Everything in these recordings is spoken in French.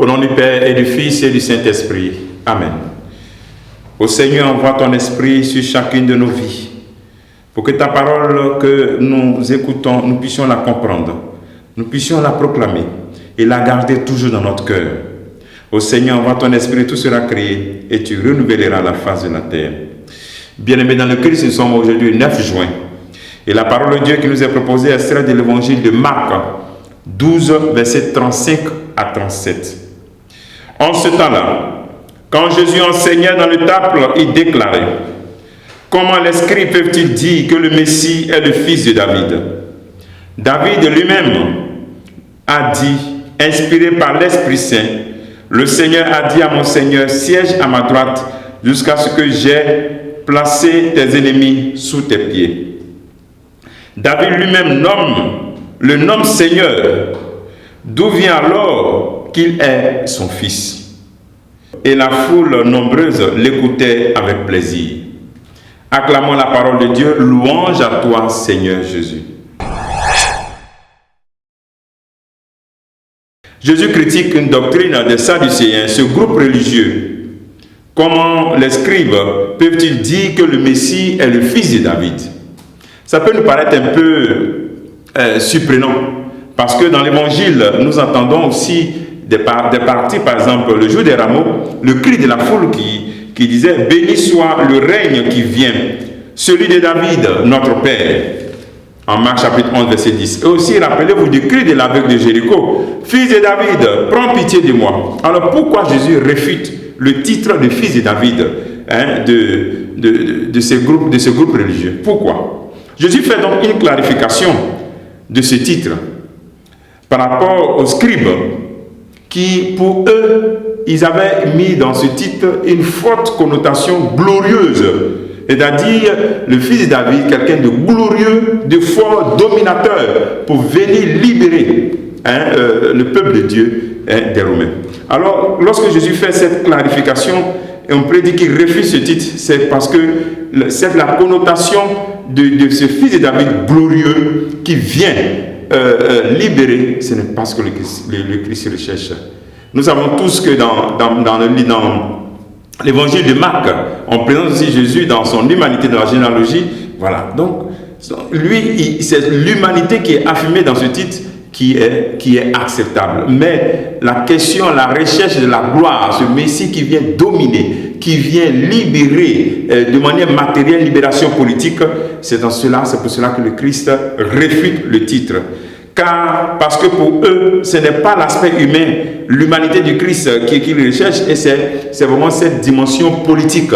nom du Père et du Fils et du Saint-Esprit. Amen. Ô Seigneur, envoie ton esprit sur chacune de nos vies, pour que ta parole que nous écoutons, nous puissions la comprendre, nous puissions la proclamer et la garder toujours dans notre cœur. Ô Seigneur, envoie ton esprit, tout sera créé et tu renouvelleras la face de la terre. Bien-aimés dans le Christ, nous sommes aujourd'hui le 9 juin. Et la parole de Dieu qui nous est proposée est extraite de l'évangile de Marc 12, versets 35 à 37. En ce temps-là, quand Jésus enseignait dans le temple, il déclarait: comment les scribes peuvent-ils dire que le Messie est le fils de David? David lui-même a dit, inspiré par l'Esprit Saint, le Seigneur a dit à mon Seigneur, siège à ma droite jusqu'à ce que j'aie placé tes ennemis sous tes pieds. David lui-même le nomme Seigneur, d'où vient alors qu'il est son fils. Et la foule nombreuse l'écoutait avec plaisir. Acclamons la parole de Dieu, louange à toi Seigneur Jésus. Jésus critique une doctrine des Sadducéens, ce groupe religieux. Comment les scribes peuvent-ils dire que le Messie est le fils de David? Ça peut nous paraître un peu surprenant, parce que dans l'évangile, nous entendons aussi des parties, par exemple, le jour des rameaux, le cri de la foule qui disait « Béni soit le règne qui vient, celui de David, notre Père ». En Marc chapitre 11, verset 10. Et aussi, rappelez-vous du cri de l'aveugle de Jéricho, « Fils de David, prends pitié de moi ». Alors pourquoi Jésus réfute le titre de fils de David de ce groupe religieux? Pourquoi? Jésus fait donc une clarification de ce titre par rapport aux scribes qui, pour eux, ils avaient mis dans ce titre une forte connotation glorieuse, c'est-à-dire le fils de David, quelqu'un de glorieux, de fort, dominateur, pour venir libérer le peuple de Dieu des Romains. Alors, lorsque Jésus fait cette clarification, et on peut dire qu'il refuse ce titre, c'est parce que c'est la connotation de ce fils de David glorieux qui vient libérer, ce n'est pas ce que le Christ recherche. Nous savons tous que dans l'évangile de Marc, on présente aussi Jésus dans son humanité, dans la généalogie. Voilà. Donc, lui, c'est l'humanité qui est affirmée dans ce titre qui est acceptable. Mais la question, la recherche de la gloire, ce Messie qui vient dominer, qui vient libérer de manière matérielle, libération politique, c'est pour cela que le Christ réfute le titre. Parce que pour eux, ce n'est pas l'aspect humain, l'humanité du Christ qu'ils recherchent, et c'est vraiment cette dimension politique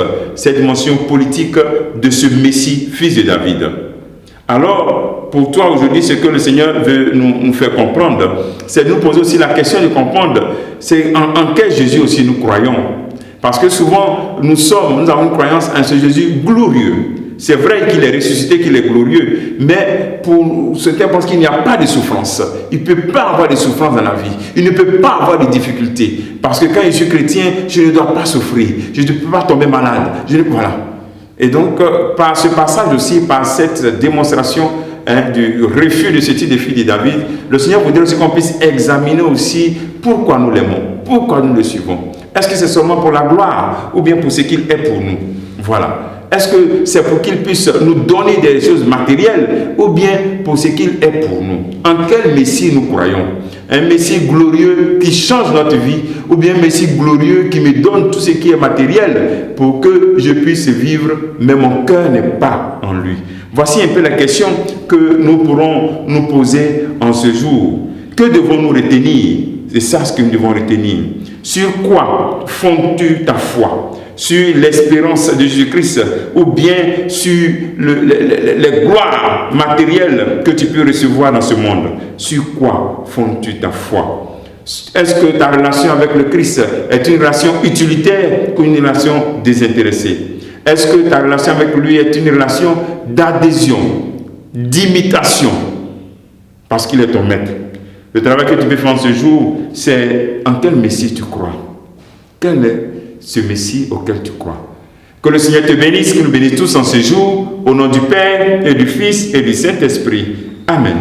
de ce Messie, fils de David. Alors, pour toi aujourd'hui, ce que le Seigneur veut nous faire comprendre, c'est de nous poser aussi la question de comprendre, c'est en quel Jésus aussi nous croyons. Parce que souvent, nous avons une croyance en ce Jésus glorieux. C'est vrai qu'il est ressuscité, qu'il est glorieux, mais pour certains pensent qu'il n'y a pas de souffrance. Il ne peut pas avoir de souffrance dans la vie. Il ne peut pas avoir de difficultés. Parce que quand je suis chrétien, je ne dois pas souffrir. Je ne peux pas tomber malade. Voilà. Et donc, par ce passage aussi, par cette démonstration du refus de ce type de fils de David, le Seigneur voudrait aussi qu'on puisse examiner aussi pourquoi nous l'aimons, pourquoi nous le suivons. Est-ce que c'est seulement pour la gloire ou bien pour ce qu'il est pour nous? Voilà. Est-ce que c'est pour qu'il puisse nous donner des choses matérielles ou bien pour ce qu'il est pour nous? En quel Messie nous croyons? Un Messie glorieux qui change notre vie ou bien un Messie glorieux qui me donne tout ce qui est matériel pour que je puisse vivre, mais mon cœur n'est pas en lui? Voici un peu la question que nous pourrons nous poser en ce jour. Que devons-nous retenir? C'est ça ce que nous devons retenir. Sur quoi fondes-tu ta foi? Sur l'espérance de Jésus-Christ ou bien sur les gloires matérielles que tu peux recevoir dans ce monde? Sur quoi fondes-tu ta foi? Est-ce que ta relation avec le Christ est une relation utilitaire ou une relation désintéressée? Est-ce que ta relation avec lui est une relation d'adhésion, d'imitation? Parce qu'il est ton maître. Le travail que tu peux faire en ce jour, c'est en quel Messie tu crois? Quel est ce Messie auquel tu crois? Que le Seigneur te bénisse, que nous bénisse tous en ce jour, au nom du Père et du Fils et du Saint-Esprit. Amen.